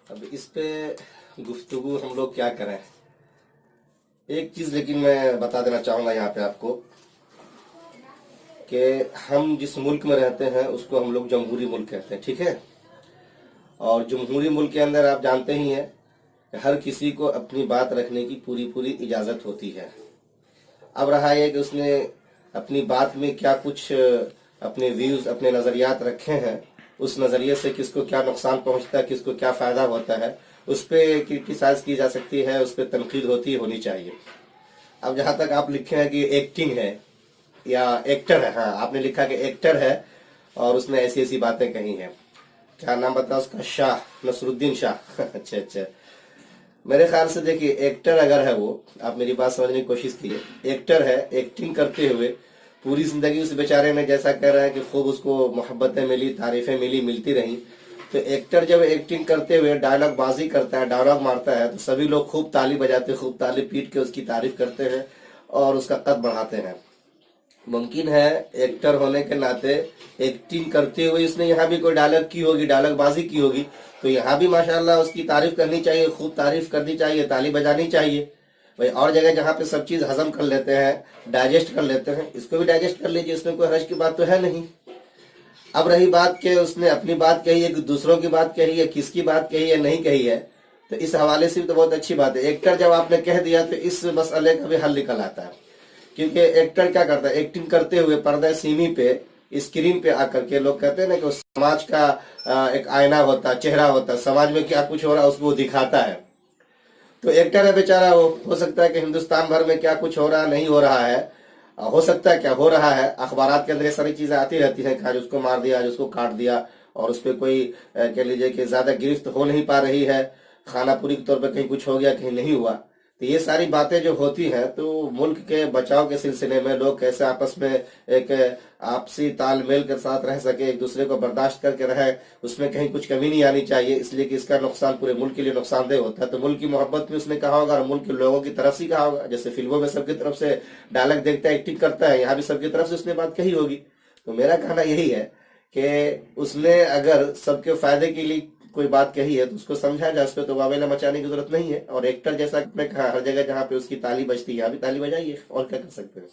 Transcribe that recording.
اب اس پہ گفتگو ہم لوگ کیا کریں. ایک چیز لیکن میں بتا دینا چاہوں گا یہاں پہ آپ کو کہ ہم جس ملک میں رہتے ہیں اس کو ہم لوگ جمہوری ملک کہتے ہیں. ٹھیک ہے. اور جمہوری ملک کے اندر آپ جانتے ہی ہیں کہ ہر کسی کو اپنی بات رکھنے کی پوری اجازت ہوتی ہے. اب رہا یہ کہ اس نے اپنی بات میں کیا کچھ اپنے ویوز اپنے نظریات رکھے ہیں، اس نظریے سے کس کو کیا نقصان پہنچتا ہے، کس کو کیا فائدہ ہوتا ہے، اس پہ کرٹیسائز کی جا سکتی ہے، اس پہ تنقید ہونی چاہیے. اب جہاں تک آپ لکھے ہیں کہ ایکٹنگ ہے یا ایکٹر ہے، ہاں آپ نے لکھا کہ ایکٹر ہے اور اس نے ایسی باتیں کہی ہیں. کیا نام بتا اس کا؟ شاہ نصر الدین شاہ. اچھا. میرے خیال سے دیکھیے ایکٹر اگر ہے، وہ آپ میری بات سمجھنے کی کوشش کیے، ایکٹر ہے، ایکٹنگ کرتے ہوئے پوری زندگی اس بیچارے نے جیسا کہہ رہا ہے کہ خوب اس کو محبتیں ملی، تعریفیں ملتی رہیں. تو ایکٹر جب ایکٹنگ کرتے ہوئے ڈائلاگ بازی کرتا ہے، ڈائلاگ مارتا ہے، تو سبھی لوگ خوب تالی بجاتے، خوب تالی پیٹ کے اس کی تعریف کرتے ہیں اور اس کا قد بڑھاتے ہیں. ممکن ہے ایکٹر ہونے کے ناطے ایکٹنگ کرتے ہوئے اس نے یہاں بھی کوئی ڈائلاگ کی ہوگی، ڈائلاگ بازی کی ہوگی، تو یہاں بھی ماشاءاللہ اس کی تعریف کرنی چاہیے، خوب تعریف کرنی چاہیے، تالی بجانی چاہیے. بھائی اور جگہ جہاں پہ سب چیز ہضم کر لیتے ہیں، ڈائجسٹ کر لیتے ہیں، اس کو بھی ڈائجسٹ کر لیجیے، اس میں کوئی حرج کی بات تو ہے نہیں. اب رہی بات کہ اس نے اپنی بات کہی ہے کہ دوسروں کی بات کہی ہے، کس کی بات کہی ہے نہیں کہی ہے، تو اس حوالے سے بھی تو بہت اچھی بات ہے. ایکٹر جب آپ نے کہہ دیا تو اس مسئلے کا بھی حل نکل آتا ہے. کیونکہ ایکٹر کیا کرتا ہے، ایکٹنگ کرتے ہوئے پردہ سیمی پہ، اسکرین پہ آ کر کے لوگ کہتے ہیں نا کہ سماج کا ایک آئینہ ہوتا، چہرہ ہوتا، سماج میں کیا کچھ ہو رہا ہے اس کو وہ دکھاتا ہے. تو ایکٹر ہے بیچارہ، وہ ہو سکتا ہے کہ ہندوستان بھر میں کیا کچھ ہو رہا نہیں ہو رہا ہے، ہو سکتا ہے کیا ہو رہا ہے، اخبارات کے اندر یہ ساری چیزیں آتی رہتی ہیں کہ آج اس کو مار دیا، آج اس کو کاٹ دیا، اور اس پہ کوئی کہہ لیجیے کہ زیادہ گرفت ہو نہیں پا رہی ہے، خانہ پوری کے طور پہ کہیں کچھ ہو گیا کہیں نہیں ہوا. تو یہ ساری باتیں جو ہوتی ہیں تو ملک کے بچاؤ کے سلسلے میں لوگ کیسے آپس میں ایک آپسی تال میل کے ساتھ رہ سکے، ایک دوسرے کو برداشت کر کے رہے، اس میں کہیں کچھ کمی نہیں آنی چاہیے، اس لیے کہ اس کا نقصان پورے ملک کے لیے نقصان دہ ہوتا ہے. تو ملک کی محبت میں اس نے کہا ہوگا اور ملک کے لوگوں کی طرف سے کہا ہوگا، جیسے فلموں میں سب کی طرف سے ڈائلاگ دیکھتا ہے، ایکٹنگ کرتا ہے، یہاں بھی سب کی طرف سے اس نے بات کہی ہوگی. تو میرا کہنا یہی ہے کہ اس نے اگر سب کے فائدے کے لیے کوئی بات کہی ہے تو اس کو سمجھا جائے، اس پہ تو واویلا مچانے کی ضرورت نہیں ہے. اور ایکٹر جیسا میں کہا، ہر جگہ جہاں پہ اس کی تالی بجتی ہے یہاں بھی تالی بجائیے، اور کیا کر سکتے ہیں.